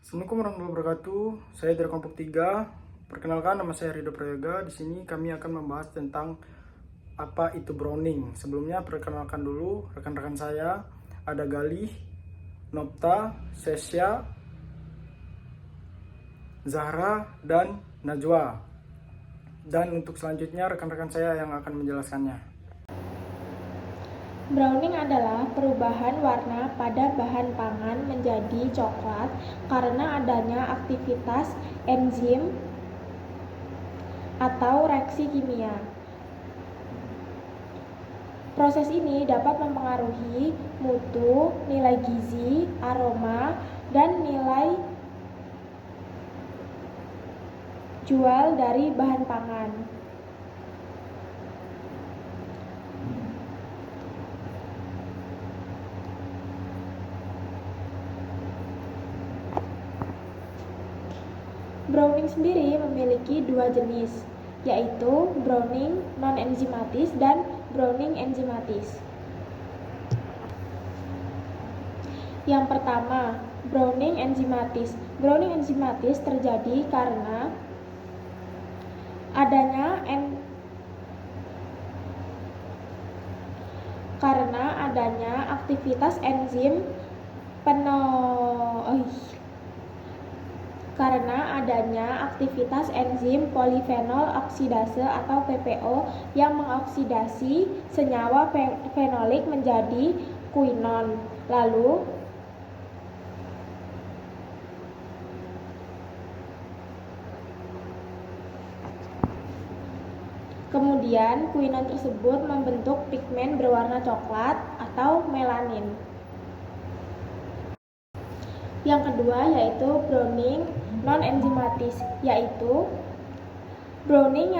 Assalamualaikum warahmatullahi wabarakatuh. Saya dari kelompok 3. Perkenalkan, nama saya Rido Prayoga. Di sini kami akan membahas tentang apa itu browning. Sebelumnya perkenalkan dulu rekan-rekan saya. Ada Galih, Nopta, Sesya, Zahra, dan Najwa. Dan untuk selanjutnya rekan-rekan saya yang akan menjelaskannya. Browning adalah perubahan warna pada bahan pangan menjadi coklat karena adanya aktivitas enzim atau reaksi kimia. Proses ini dapat mempengaruhi mutu, nilai gizi, aroma, dan nilai jual dari bahan pangan. Browning sendiri memiliki dua jenis, yaitu browning non-enzimatis dan browning enzimatis. Yang pertama, browning enzimatis. Browning enzimatis terjadi karena adanya aktivitas enzim polifenol oksidase atau PPO yang mengoksidasi senyawa fenolik menjadi kuinon. Lalu kemudian kuinon tersebut membentuk pigmen berwarna coklat atau melanin. Yang kedua yaitu browning non-enzimatis, yaitu browning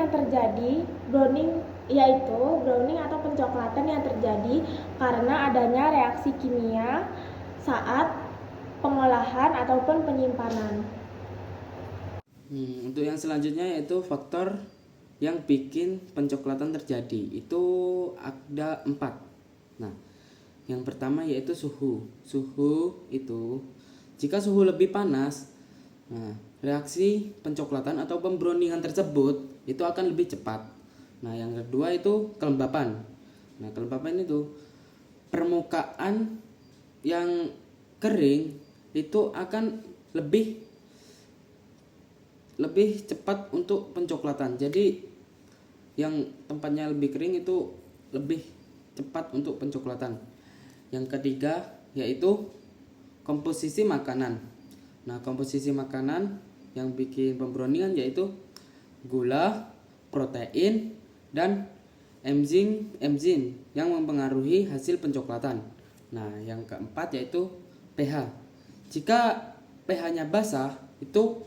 atau pencoklatan yang terjadi karena adanya reaksi kimia saat pengolahan ataupun penyimpanan. Untuk yang selanjutnya yaitu faktor yang bikin pencoklatan terjadi. Itu ada 4. Nah, yang pertama yaitu suhu. Suhu itu jika suhu lebih panas, reaksi pencoklatan atau pembrowningan tersebut itu akan lebih cepat. Nah, yang kedua itu kelembapan. Nah, kelembapan itu permukaan yang kering itu akan lebih cepat untuk pencoklatan. Jadi yang tempatnya lebih kering itu lebih cepat untuk pencoklatan. Yang ketiga yaitu komposisi makanan. Nah, komposisi makanan yang bikin pembrowningan yaitu gula, protein, dan enzim yang mempengaruhi hasil pencoklatan. Nah, yang keempat yaitu pH. Jika pH-nya basah itu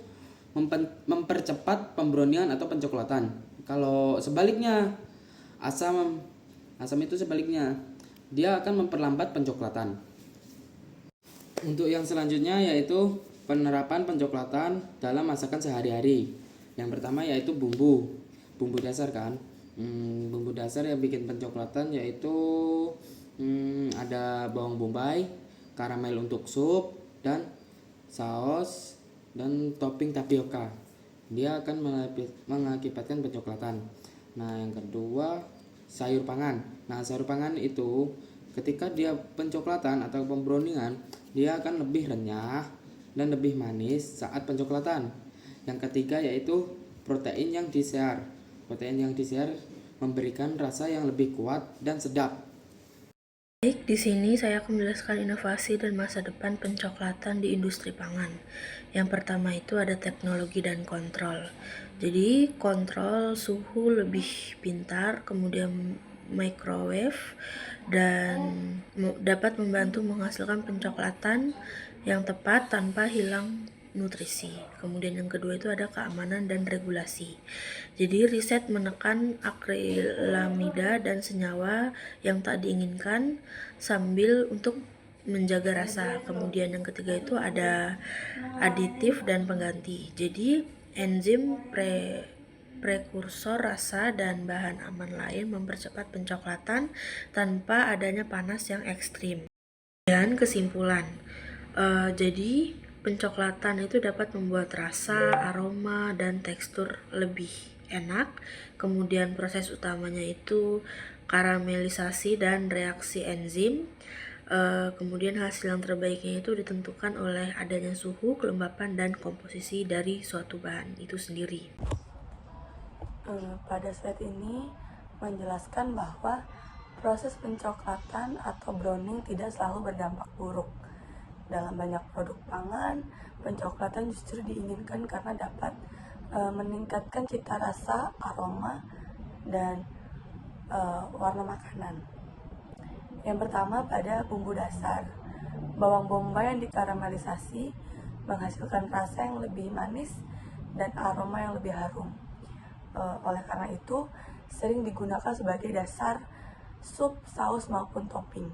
mempercepat pembrowningan atau pencoklatan. Kalau sebaliknya, asam itu sebaliknya, dia akan memperlambat pencoklatan. Untuk yang selanjutnya yaitu penerapan pencoklatan dalam masakan sehari-hari. Yang pertama yaitu bumbu dasar kan. Bumbu dasar yang bikin pencoklatan yaitu ada bawang bombay, karamel untuk sup, dan saus dan topping tapioka. Dia akan mengakibatkan pencoklatan. Nah, yang kedua sayur pangan. Nah, sayur pangan itu ketika dia pencoklatan atau pembrowningan, dia akan lebih renyah dan lebih manis saat pencoklatan. Yang ketiga yaitu protein yang di-share. Protein yang di-share memberikan rasa yang lebih kuat dan sedap. Baik, di sini saya akan menjelaskan inovasi dan masa depan pencoklatan di industri pangan. Yang pertama itu ada teknologi dan kontrol. Jadi kontrol suhu lebih pintar, kemudian microwave, dan dapat membantu menghasilkan pencoklatan yang tepat tanpa hilang nutrisi. Kemudian yang kedua itu ada keamanan dan regulasi. Jadi riset menekan akrilamida dan senyawa yang tak diinginkan sambil untuk menjaga rasa. Kemudian yang ketiga itu ada aditif dan pengganti. Jadi enzim prekursor rasa dan bahan aman lain mempercepat pencoklatan tanpa adanya panas yang ekstrim. Dan kesimpulan, jadi pencoklatan itu dapat membuat rasa, aroma, dan tekstur lebih enak. Kemudian proses utamanya itu karamelisasi dan reaksi enzim. Kemudian hasil yang terbaiknya itu ditentukan oleh adanya suhu, kelembapan, dan komposisi dari suatu bahan itu sendiri. Pada slide ini menjelaskan bahwa proses pencoklatan atau browning tidak selalu berdampak buruk. Dalam banyak produk pangan, pencoklatan justru diinginkan karena dapat meningkatkan cita rasa, aroma, dan warna makanan. Yang pertama pada bumbu dasar. Bawang bombay yang dikaramelisasi menghasilkan rasa yang lebih manis dan aroma yang lebih harum. Oleh karena itu, sering digunakan sebagai dasar sup, saus maupun topping.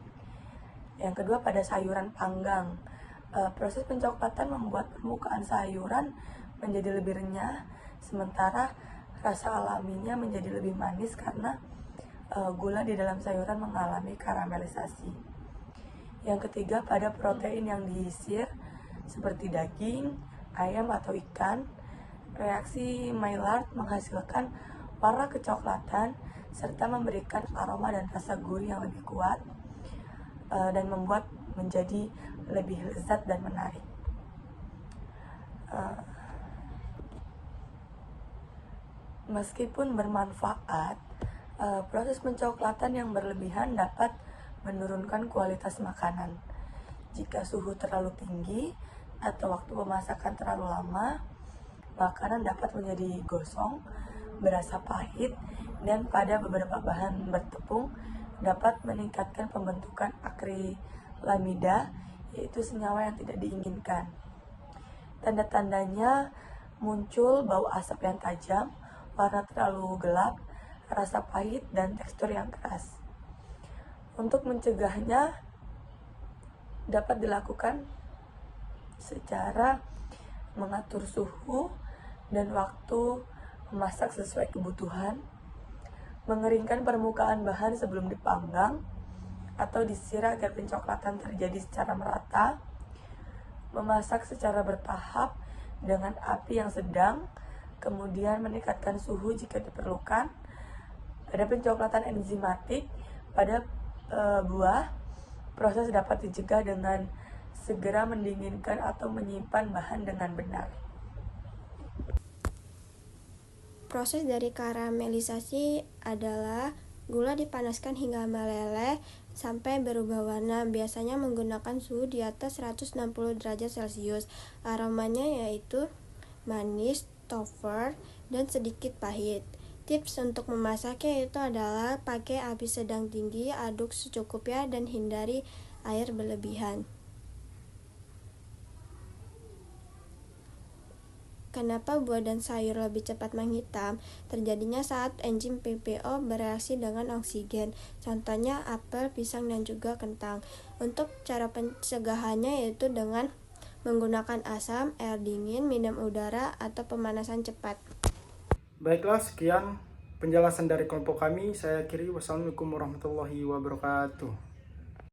Yang kedua pada sayuran panggang. Proses pencoklatan membuat permukaan sayuran menjadi lebih renyah, sementara rasa alaminya menjadi lebih manis karena gula di dalam sayuran mengalami karamelisasi. Yang ketiga pada protein yang dihisir seperti daging, ayam atau ikan, reaksi Maillard menghasilkan warna kecoklatan serta memberikan aroma dan rasa gurih yang lebih kuat dan membuat menjadi lebih lezat dan menarik. Meskipun bermanfaat, proses pencoklatan yang berlebihan dapat menurunkan kualitas makanan. Jika suhu terlalu tinggi atau waktu pemasakan terlalu lama, makanan dapat menjadi gosong, berasa pahit, dan pada beberapa bahan bertepung dapat meningkatkan pembentukan akrilamida, yaitu senyawa yang tidak diinginkan. Tanda-tandanya muncul bau asap yang tajam, warna terlalu gelap, rasa pahit, dan tekstur yang keras. Untuk mencegahnya dapat dilakukan secara mengatur suhu dan waktu memasak sesuai kebutuhan, mengeringkan permukaan bahan sebelum dipanggang atau disiram agar pencoklatan terjadi secara merata, memasak secara bertahap dengan api yang sedang, kemudian meningkatkan suhu jika diperlukan. Pada pencoklatan enzimatik pada buah, proses dapat dicegah dengan segera mendinginkan atau menyimpan bahan dengan benar. Proses dari karamelisasi adalah gula dipanaskan hingga meleleh sampai berubah warna, biasanya menggunakan suhu di atas 160 derajat Celcius. Aromanya yaitu manis, tover, dan sedikit pahit. Tips untuk memasaknya itu adalah pakai api sedang tinggi, aduk secukupnya, dan hindari air berlebihan. Kenapa buah dan sayur lebih cepat menghitam? Terjadinya saat enzim PPO bereaksi dengan oksigen. Contohnya apel, pisang, dan juga kentang. Untuk cara pencegahannya yaitu dengan menggunakan asam, air dingin, minum udara, atau pemanasan cepat. Baiklah, sekian penjelasan dari kelompok kami. Saya akhiri. Wassalamualaikum warahmatullahi wabarakatuh.